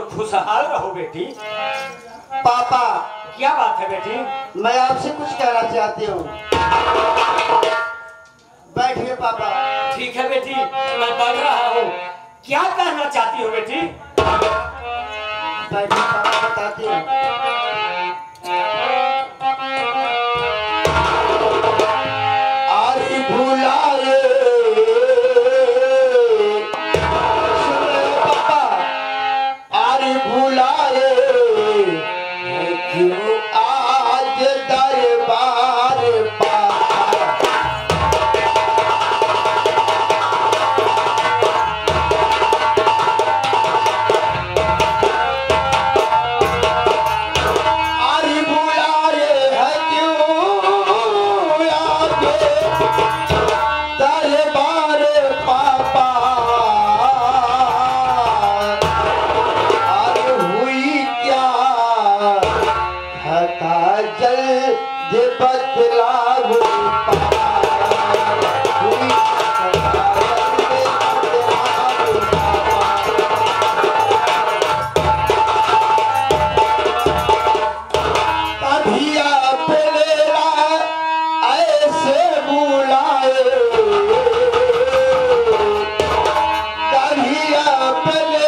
और खुशहाल रहो बेटी। पापा क्या बात है बेटी? मैं आपसे कुछ कहना चाहती हूँ। बैठिए पापा। ठीक है बेटी, मैं बढ़ रहा हूँ। क्या कहना चाहती हो बेटी? बैठिए पापा, बताती हूँ। आरी भुलाए पापा, आरी भुलाए क्यों आज दरबार पापा। आरी भुलाए है क्यों आज दरबार पापा। अरे हुई क्या हता जल्द बतलाओ पापा। हुई हता जल्द बतलाओ पापा। अभी आप मेरा ऐसे बुलाए, कभी आप मेरा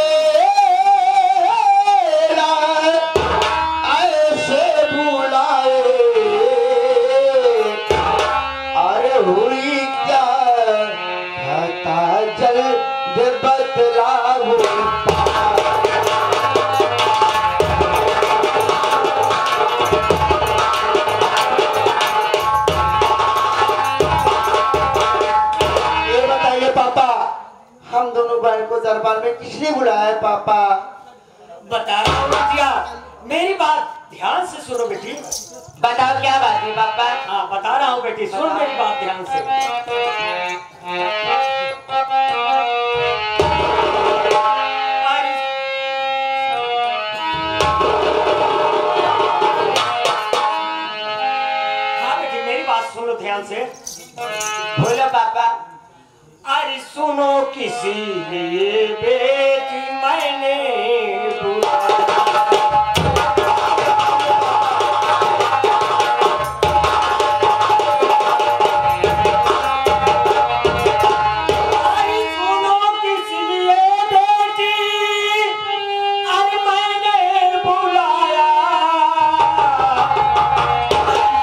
ऐसे बुलाए। अरे हुई क्या हता जल्द बतलाओ पापा। ये बताइए पापा, हम दोनों बहन को दरबार में किसने बुलाया है पापा? बता रहा हूँ बिटिया, मेरी बात ध्यान से सुनो बेटी। बताओ क्या बात है पापा? हाँ बता रहा हूँ बेटी, सुन मेरी बात ध्यान से। हाँ बेटी, मेरी बात सुनो ध्यान से। बोलो पापा। अरे सुनो किसी लिए बेटी मैंने अरे सुनो किसी लिए बेटी, अरे मैंने बुलाया।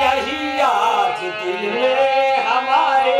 यही आज दिल में हमारे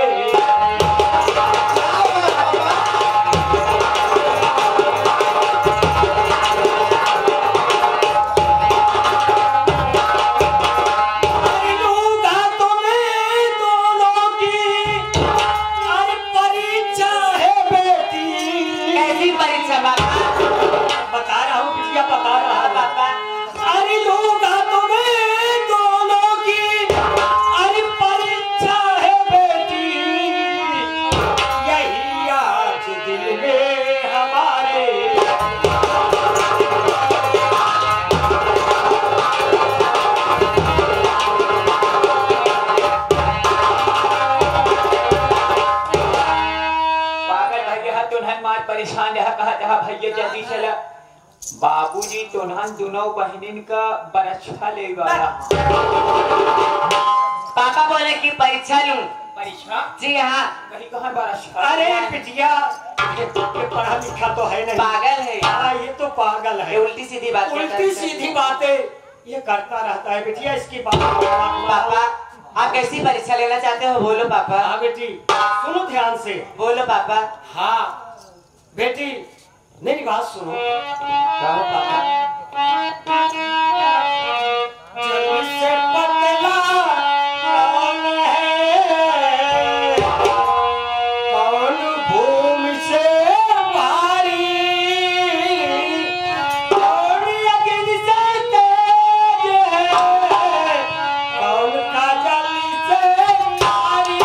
परेशान रहा, कहा था भैया जल्दी चला। बाबूजी तुन्हन दोनों बहनिन का परीक्षा ले गया। पापा बोले कि परीक्षा लूं। परीक्षा? जी हाँ। कहीं कहाँ परीक्षा? अरे बिटिया, ये पढ़ा लिखा तो है नहीं, पागल है। हाँ ये तो पागल है। ये उल्टी सीधी बात, उल्टी सीधी बातें ये करता रहता है बिटिया। इसकी बात पापा, आप कैसी परीक्षा लेना चाहते हो बोलो पापा। हाँ बेटी सुनो ध्यान से। बोलो पापा। हाँ बेटी मेरी बात सुनो। कहो पापा। जल से पतला कौन है, कौन भूमि से भारी, कौन अग्नि से तेज है, कौन काजल से कारी।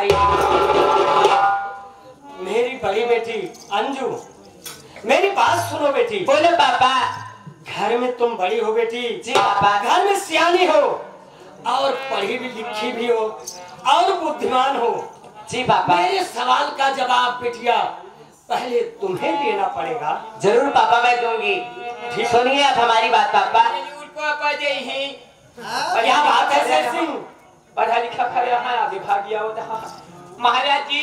भाई। मेरी बड़ी बेटी अंजू, मेरी बात सुनो बेटी। बोलो पापा। घर में तुम बड़ी हो बेटी। जी पापा। घर में सियानी हो और पढ़ी भी लिखी भी हो और बुद्धिमान हो। जी पापा। मेरे सवाल का जवाब बेटिया पहले तुम्हें देना पड़ेगा। जरूर पापा मैं दूंगी। ठीक। सुनिए आप हमारी बात पापा। पापा जय ही। क्या बात है शेर सिंह? पढ़ा लिखा खड़े हाँ विभागिया होता। महाराज जी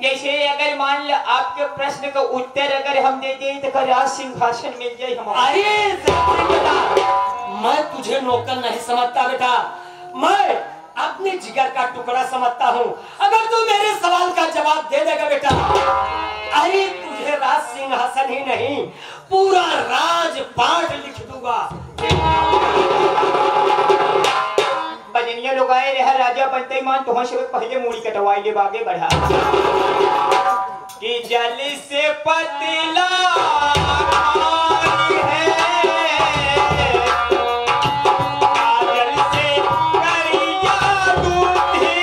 जैसे अगर मान लो आपके प्रश्न का उत्तर अगर हम दे दें तो राज सिंहासन मिल जाए हमारा। अरे शेर सिंह बेटा, मैं तुझे नौकर नहीं समझता बेटा, मैं अपने जिगर का टुकड़ा समझता हूँ। अगर तू मेरे सवाल का जवाब दे देगा बेटा, अरे तुझे राज सिंहासन ही नहीं पूरा राजपाट लिख दूंगा। बजनिया लोग आए रहा राजा बनते ही मान तुम से पहले मूड़ी कटवाई ले बागे बढ़ा कि जल से पतला है जल से करिया दूधी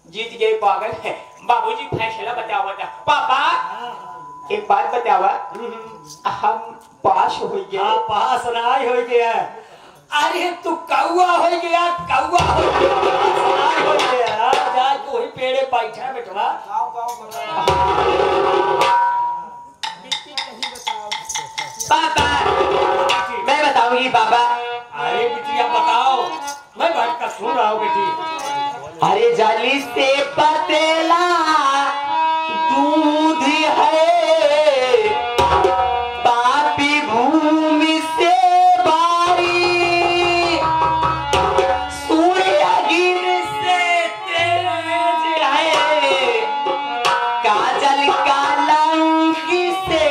जीत गए पागल है। बाबूजी फैसला बतावा था पापा। एक बात बतावा हम पास हो गए। हाँ पास नाई हो गया। अरे तू कौआ हो गया, कौआ हो गया, पास नाई हो गया। जा तू ही पेड़े बैठा बेटवा। पापा मैं बताऊंगी पापा। अरे बिटिया बताओ, मैं बैठ कर सुन रहा हूँ बेटी। अरे जाली से पतेला दूध है पापी भूमि से बारी सूर्य गिर से तेज है काजल कालंकी से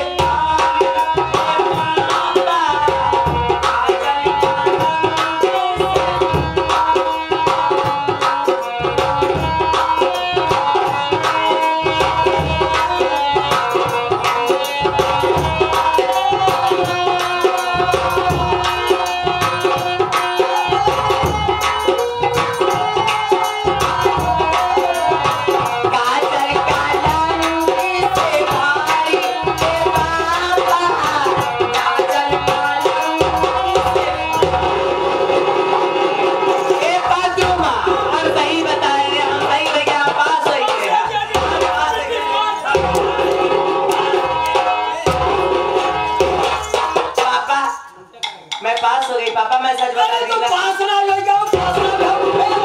पापा मैं सच बता रही हूँ। पास ना हो गया, पास ना हो गया।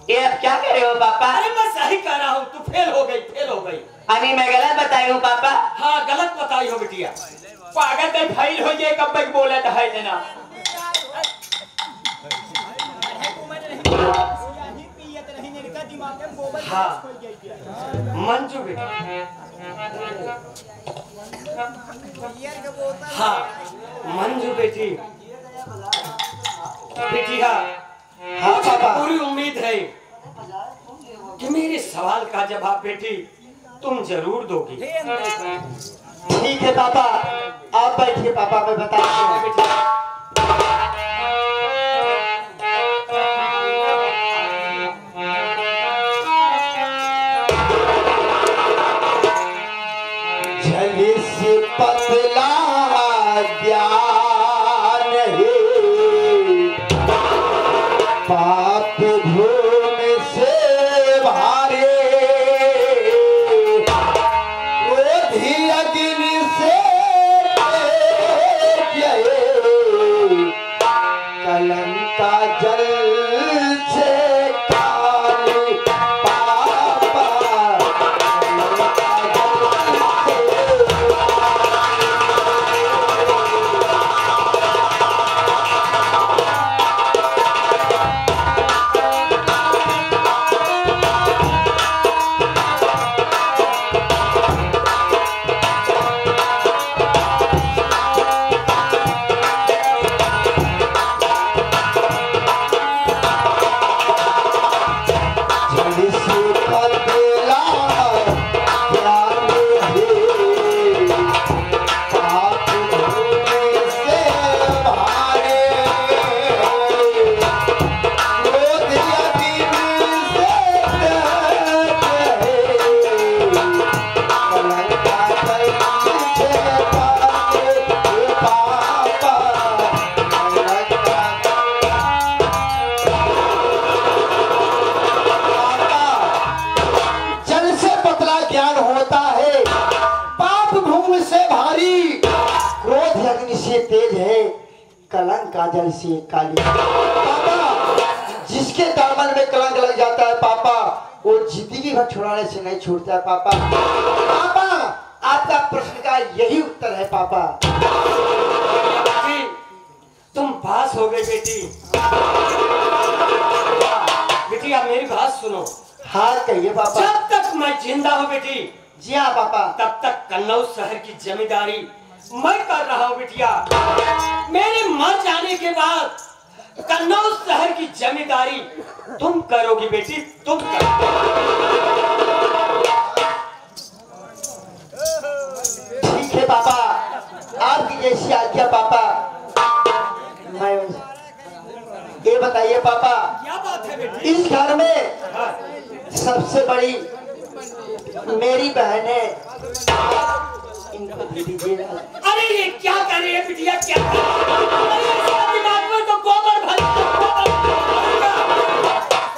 ये अब क्या कर रहे हो पापा? अरे मैं सही कह रहा हूँ, तू फेल हो गई, फेल हो गई। अभी मैं गलत बताई हूँ पापा? हाँ गलत बताई हो बिटिया। पागल तो फेल हो जाए कब तक बोला था है ना। हाँ मंजू बेटी। हाँ मंजू बेटी। बेटिया हाँ पापा। पूरी उम्मीद है कि मेरे सवाल का जवाब बेटी तुम जरूर दोगी। ठीक है पापा, आप बैठिए पापा, मैं बताता हूँ। बेटी पतला ज्ञान है पाप भूमि से भारे क्रोधी अग्नि से कलम का जल से काली पापा अग्नि से तेज है, कलंक काजल से काली। पापा, जिसके दामन में कलंक लग जाता है पापा, वो जिंदगी भर छुड़ाने से नहीं छूटता है पापा। पापा, आपका प्रश्न का यही उत्तर है पापा। बेटी, तुम पास हो गई बेटी। बेटी आप मेरी बात सुनो। हाँ कहिए पापा। जब तक मैं जिंदा हूँ बेटी, जी हाँ पापा। तब तक कन्नौज शहर की जमींदारी मैं कर रहा हूँ बिटिया। मेरे मर जाने के बाद कन्नौज शहर की जमींदारी तुम करोगी बेटी, तुम करोगी। ठीक है पापा, आपकी जैसी आज्ञा पापा। मैं ये बताइए पापा, क्या बात है बेटी? इस घर में हाँ। सबसे बड़ी मेरी बहन है, इनको दे दीजिए। अरे ये क्या कर रही है बिटिया, क्या कर रही है? अरे इसके दिमाग में तो गोबर भर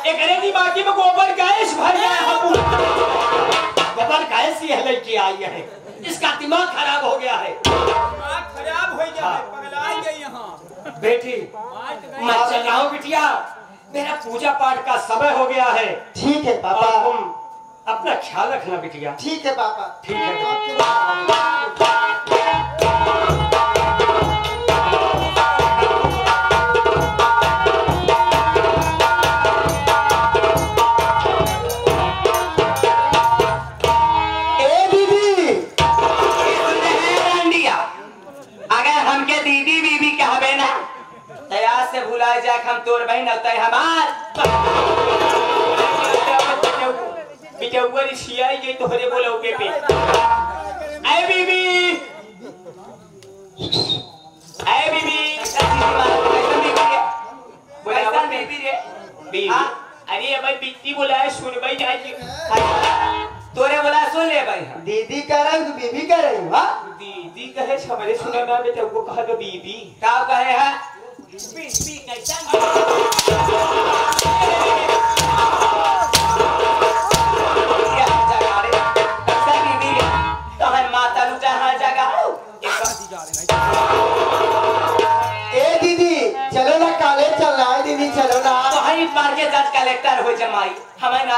एक अरे दिमागी में गोबर गैस भर गया है। गोबर गैस ही लड़की आई है, इसका दिमाग खराब हो गया है। खराब हो गया है, पगला गई यहाँ। बेटी मैं चल रहा हूँ बिटिया, मेरा पूजा पाठ का समय हो गया है। ठीक है और पापा। तुम अपना ख्याल रखना बिटिया। ठीक है पापा। ठीक है। ए दीदी, अगर हमके दीदी बीबी कहबे ना, तैयार से भुला जाए हम तोर बहन होता है हमार। बिटौआ रिसियाई गई तोहरे बोलोगे पे। ऐ बीबी, ऐ बीबी, कैसा बीबी रे? बीबी, अरे भाई बिट्टी बुलाए सुन भाई जाए तोरे बोला सुन ले भाई। दीदी कह रही हूँ, बीबी कह रही हूँ। हाँ दीदी कहे छमरे सुने ना बेटा को कहा तो बीबी का कहे है बीबी कैसा क्या जगह रे कैसा बीबी रे तो है माता लुटा है जगह ए दीदी, चलो ना कॉलेज चलना है। दीदी चलो ना। तो है इस बार के जज कलेक्टर हो जमाई हमें ना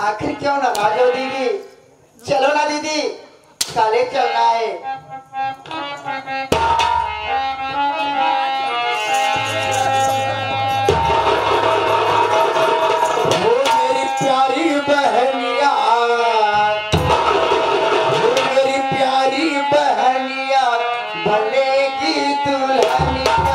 आखिर क्यों नाराज हो दीदी? चलो ना दीदी, कॉलेज चलना है। वो मेरी प्यारी बहनिया, वो मेरी प्यारी बहनिया, भले की दुल्हनिया।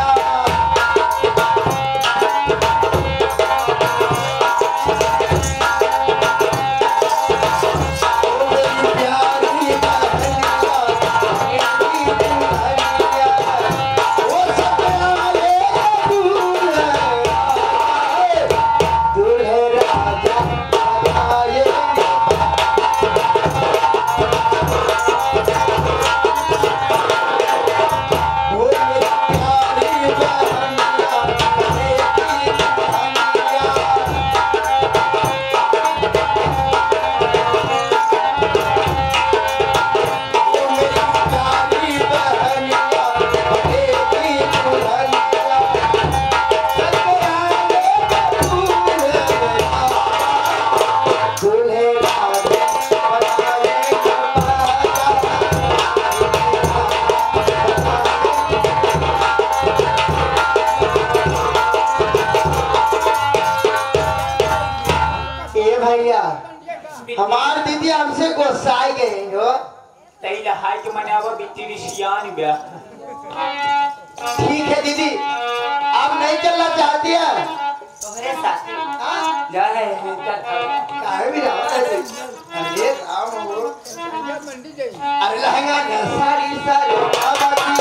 हमार दीदी हमसे गुस्साई गई हो। तई लहाई के मने अब बिट्टी रिसियान बे ठीक है दीदी, आप नहीं चलना चाहती है? तोहरे साथ हाँ? जा है काहे भी रहा है? अरे राम हो। अरे लहंगा ना साड़ी साड़ी आवाज़ी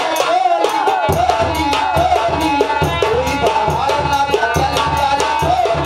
कोई बाहर ना चल वाला कोई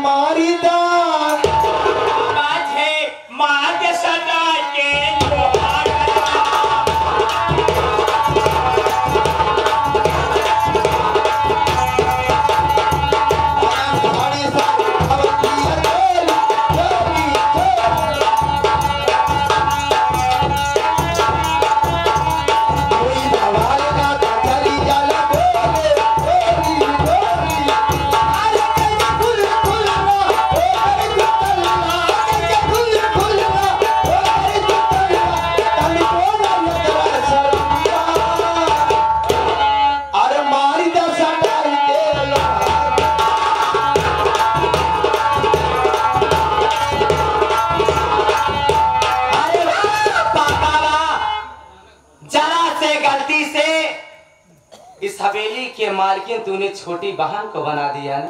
मारी दा माझे माग सदा के लोहार साड़ी सावती गोली गोली कोई सवाल ना चली जाला गोली गोली गोली अरे कैसे फूल फूलना ओरे गुतलना कैसे फूल फूलना ओरे गुतलना तनी कोना नजर सरमिया अरे मारी दा सटाई के लोहार अरे वाह, पापा वाह। जरा से गलती से इस हवेली के मालकिन तूने छोटी बहन को बना दिया ना।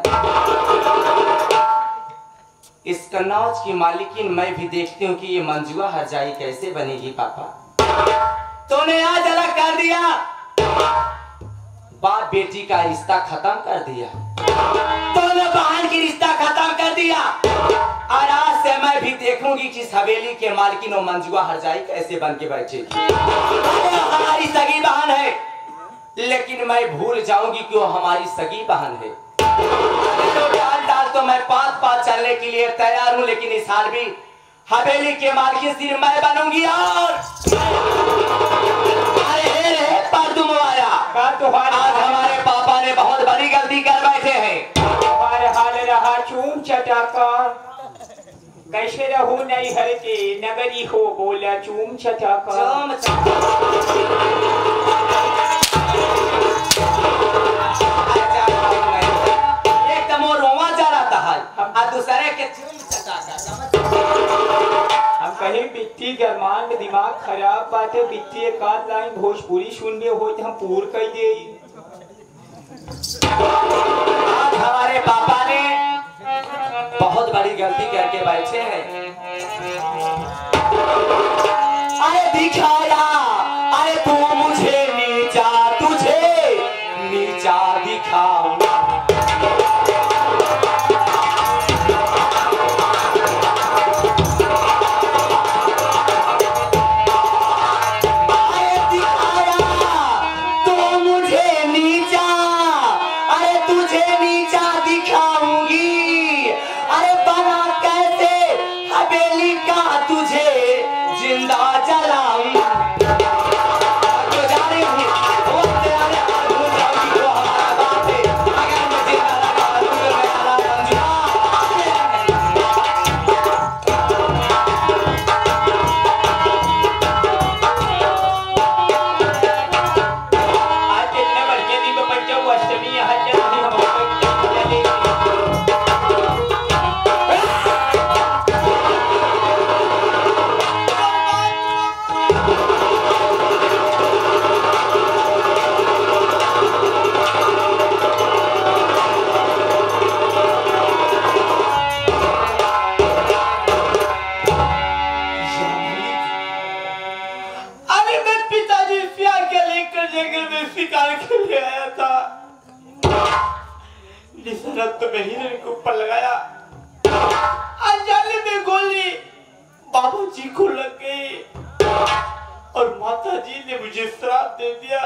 इस कन्नौज की मालिकिन मैं भी देखती हूँ कि ये मंजुआ हरजाई कैसे बनेगी पापा। तूने आज अलग कर दिया, बाप बेटी का रिश्ता खत्म कर दिया, तूने बहन की रिश्ता खत्म कर दिया। और आज से मैं भी देखूंगी कि इस हवेली के मालकिन और मंजुआ हरजाई कैसे बन के बैठेगी। अरे हमारी सगी बहन है, लेकिन मैं भूल जाऊंगी कि वो हमारी सगी बहन है। तो डाल डाल तो मैं पात पात चलने के लिए तैयार हूँ, लेकिन इस साल भी हवेली के मालकिन सिर्फ मैं बनूंगी। और अरे हे पर तुम आया का तुम्हारे आज हमारे पापा ने बहुत बड़ी गलती कर बैठे हैं। तुम्हारे हाल रहा चूम चटाकर कैसे रहू नहीं हर के नगरी हो बोला चूम चटाकर चम चम। एकदम वो रोवा जा रहा था और दूसरे के चुम चटाका। हम कहीं बिट्टी गरमान में दिमाग खराब बाटे बिट्टी एक आध लाइन भोजपुरी सुनने हो तो हम पूर कर दे। आज हमारे पापा ने बहुत बड़ी गलती करके बैठे हैं। अरे दिखाया, अरे तू मुझे नीचा, तुझे नीचा दिखाऊंगा। अरे दिखाया, तू मुझे नीचा, अरे तुझे नीचा दिखाऊंगी। अरे बना कैसे हवेली का तुझे जिंदा जलाऊंगा। तो जाने भी, वो तेरे हाथ भूल जाऊंगी, वो हमारा बाप है। अगर मैं जिंदा रहा तो मैं आला मंजुआ। आज कितने बढ़िया दिन में पंचम अष्टमी यहाँ चल रही हम चलेंगे। अरे मैं पिताजी प्यार के लेकर जंगल में शिकार के लिए आया था। निशाना तो मैं हिरन के ऊपर लगाया, अनजाने में गोली बाबू जी को लग गई और माता जी ने मुझे श्राप दे दिया।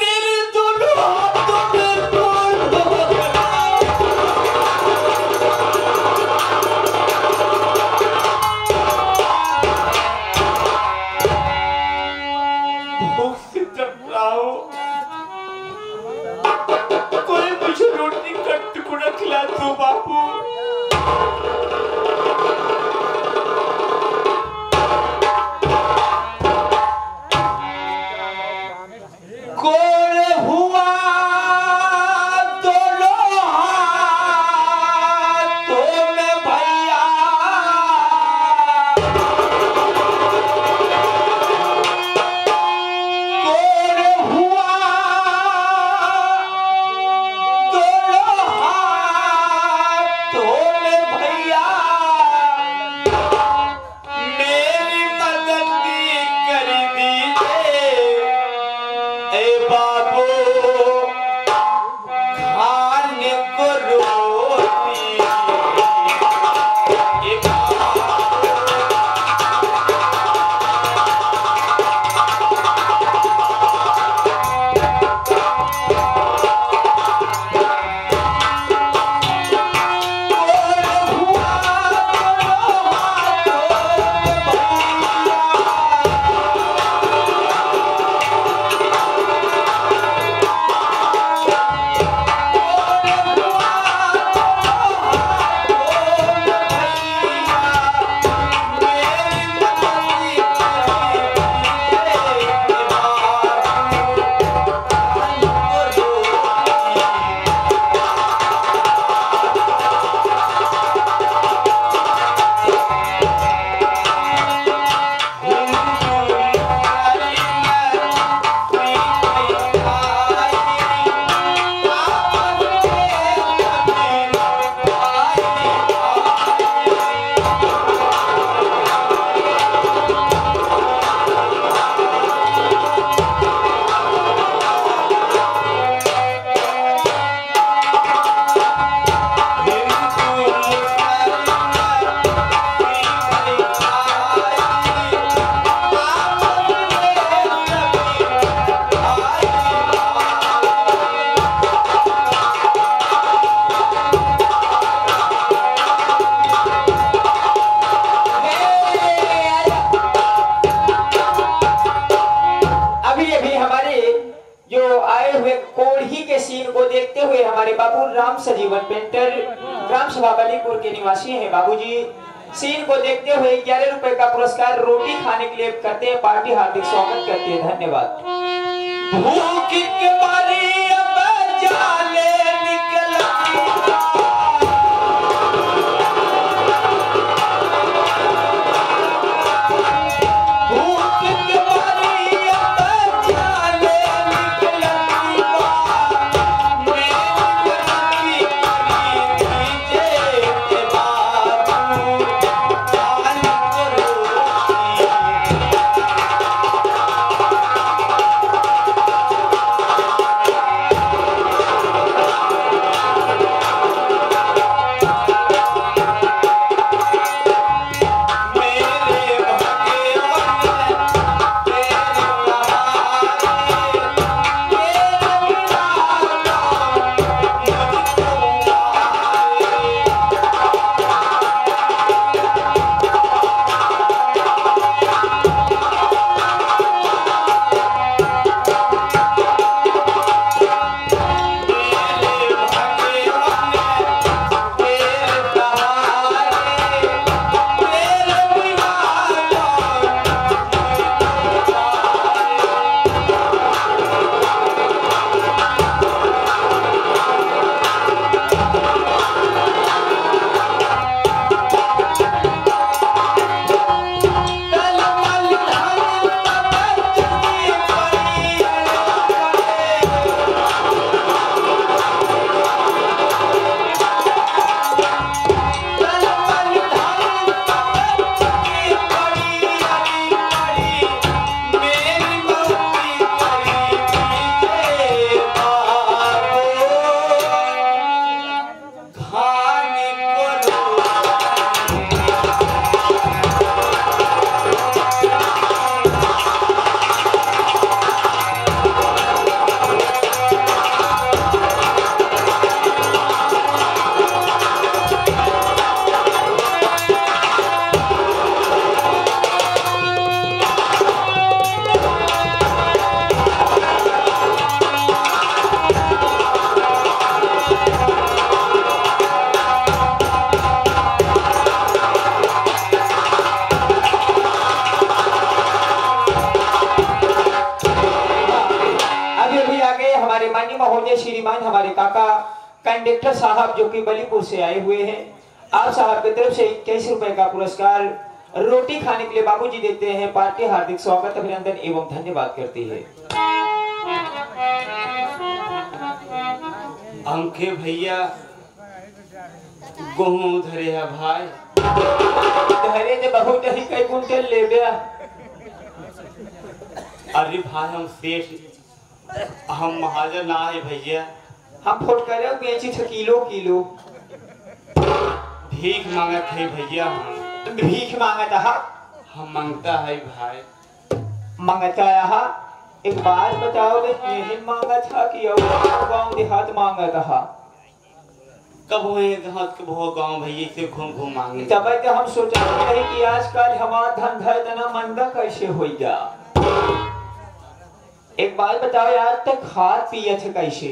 मेरे दोनों हाथों में खून हो गया। भूख से तड़प रहा हूं। कोई मुझे रोटी का टुकड़ा खिला दो बापू। कौन हुआ राम सजीवन पेंटर ग्राम सभा बलीपुर के निवासी हैं बाबूजी। सीन को देखते हुए 11 रुपए का पुरस्कार रोटी खाने के लिए करते हैं पार्टी, हार्दिक स्वागत करते हैं, धन्यवाद। भूख के मारी अब जाले श्रीमान हमारे काका कंडक्टर साहब जो कि बलीपुर से आए हुए हैं, आप साहब की तरफ से 21 रुपए का पुरस्कार रोटी खाने के लिए बाबूजी देते हैं। पार्टी हार्दिक स्वागत अभिनंदन एवं धन्यवाद करती है। अंके भैया गेहूं धरे है भाई, धरे दे बहुत ही कई कुंटल ले गया। अरे भाई हम सेठ हम महाजन ना है भैया, हम फोट करे बेची थे किलो किलो। भीख मांगत है भैया, हम भीख मांगता है, हम मांगता है भाई, मांगता है। एक बात बताओ रे, यही मांगा था कि और गांव देहात मांगा था? कब हुए देहात के बहुत गांव भैया से घूम घूम मांगे। तब तो हम सोचा रहे कि आजकल हमारा धंधा इतना मंदा कैसे हो जा। एक बात बताओ यार, तक खाद पिए थे कैसे?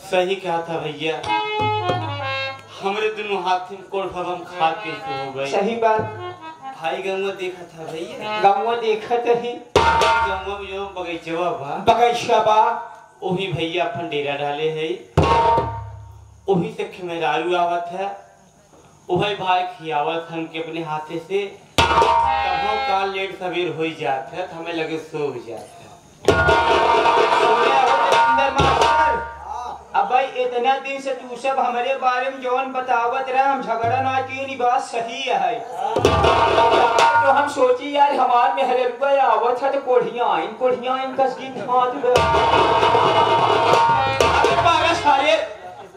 सही कहा था भैया, हमारे दोनों हाथ में कोड़ फगम खाद कैसे हो गई। सही बात भाई गाँव देखा था भैया, गाँव देखा ही गाँव में जो बगीचा बा, बगीचा बा वही भैया अपन डेरा डाले है, वही से खमेरारू आवत है, वही भाई खियावत हमके अपने हाथे से। कहाँ का लेट सवेर हो जाता है तो हमें लगे सो जाता है। अब भाई इतना दिन से तू सब हमारे बारे में जौन बतावत रहे, हम झगड़ा ना की बात सही है। तो हम सोची यार हमार में हरे आवत है तो कोढ़िया इन कसकी सारे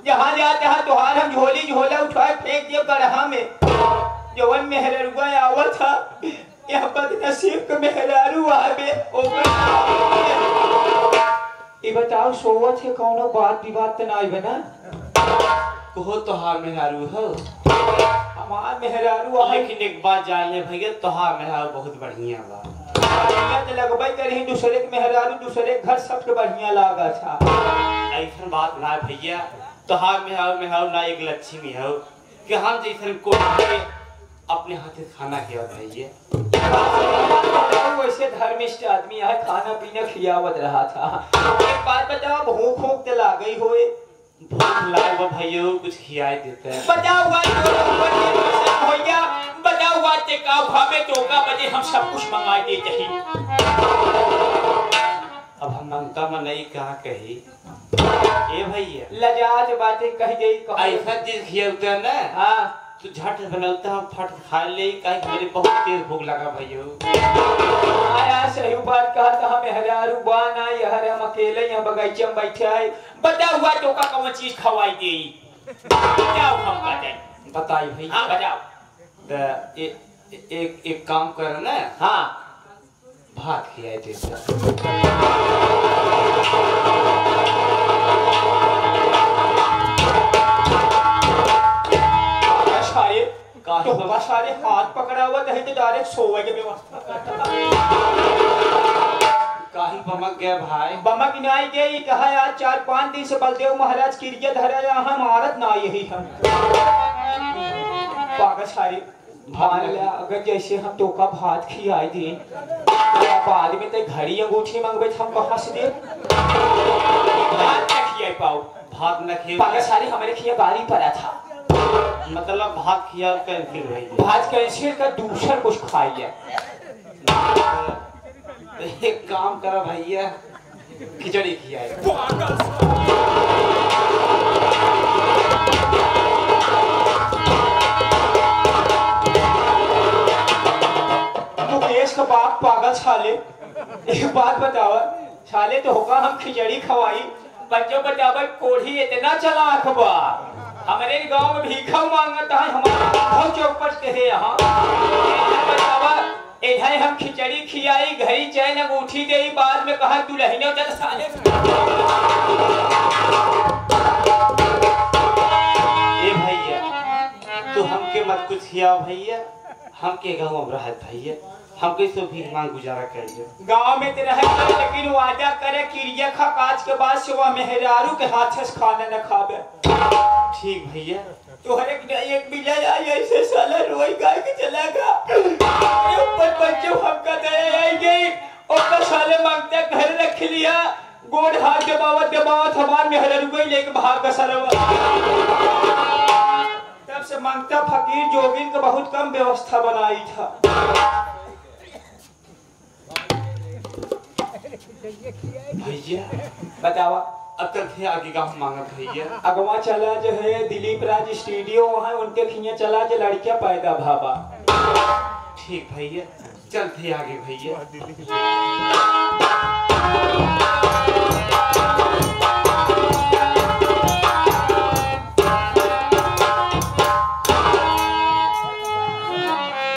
जहाँ जाते हैं तुहार हम झोली झोला उठाए फेंक दिए गढ़ा में। जवन मेहरुआ आवत था यहाँ पर नसीब के मेहरारू आवे। ये बताओ सोवत है कौनो बात विवाद तो नहीं बना? कहो तोहार मेहरारू हो, हमार मेहरारू है। लेकिन एक बात जान ले भैया, तोहार मेहरारू बहुत बढ़िया बा। बढ़िया तो लगबे करही, दूसरे के मेहरारू दूसरे घर सबके बढ़िया लागा था। ऐसा बात ना भैया तोहार में हाउ ना एक लक्ष्मी हो कि हम जैसे को अपने हाथ से खाना खिया भैया। वैसे धर्मिष्ठ आदमी है, खाना पीना खियावत रहा था। एक बात बताओ, भूख भूख तो ला गई होए? भूख लाए भैया कुछ खियाई देते हैं। बताओ भैया, बताओ बातें का भावे तो का बजे हम सब कुछ मंगा देते हैं। अब हम मंगता में नहीं कहा कही ए भैया लजात बातें कह गई ऐसा चीज खियाते हैं ना। हाँ तो झट बनाता हम फट खा ले कहीं मेरे बहुत तेज भूख लगा भैया। आया सही बात कहा था। हम हजारू बाना यार हम अकेले यहाँ बगीचे में बैठे हैं। बताओ हुआ तो का कौन चीज खवाई दे? बताओ हम बताइए भैया। हाँ बताओ। एक काम करो ना। हाँ भात खियाई देते। तो सारे हाथ पकड़ा हुआ तो डायरेक्ट सोवे के व्यवस्था काहे बमक गया भाई? बमक नहीं गई कहा यार 4-5 दिन से बलदेव महाराज किरिया धरा यहाँ महारत ना यही हम पागल सारे मान लिया। अगर जैसे हम टोका भात खियाई दे तो बाद में तो घड़ी अंगूठी मांगबे हम कहां से दे? भात न खियाई पाओ। भात न खिया पागल सारे हमारे खिया गाड़ी पड़ा था। मतलब भात खिया कैंसिल भई। भात कैंसिल का दूसरा कुछ खाइए। एक काम करो भैया खिचड़ी खियाए। मुकेश का बाप पागल छाले। एक बात बताओ छाले तो होगा हम खिचड़ी खवाई बच्चों बताओ कोढ़ी इतना चलाक बा। हमारे गांव में भीखा मांगता है हमारा चौपट के है यहाँ। इधर हम खिचड़ी खियाई घड़ी चैन अंगूठी गई बाद में कहा दुल्हने उधर साले। ए भैया तू हमके मत कुछ खियाओ भैया। हमके गाँव में रहत भैया हम कैसे भी मांग गुजारा करिए। गांव में तेरा है लेकिन वादा करे किरिया खा काज के बाद से वह मेहरारू के हाथ से खाना न खावे। ठीक भैया। तो हर एक बिल्ला आई ऐसे साला रोई गाय के चलागा। ऊपर बच्चों हमका दया आई गई और साले मांगता घर रख लिया गोड़ हाथ दबावत हमार मेहरारू गई लेके भाग का सरवा। तब से मांगता फकीर जोगिन का बहुत कम व्यवस्था बनाई था। भैया बतावा अब तक थे आगे का हम मांगा भैया। अगवा चला जो है दिलीप राज स्टूडियो वहाँ उनके खिया चला जो लड़कियां पैदा भाबा। ठीक भैया चल थे आगे भैया।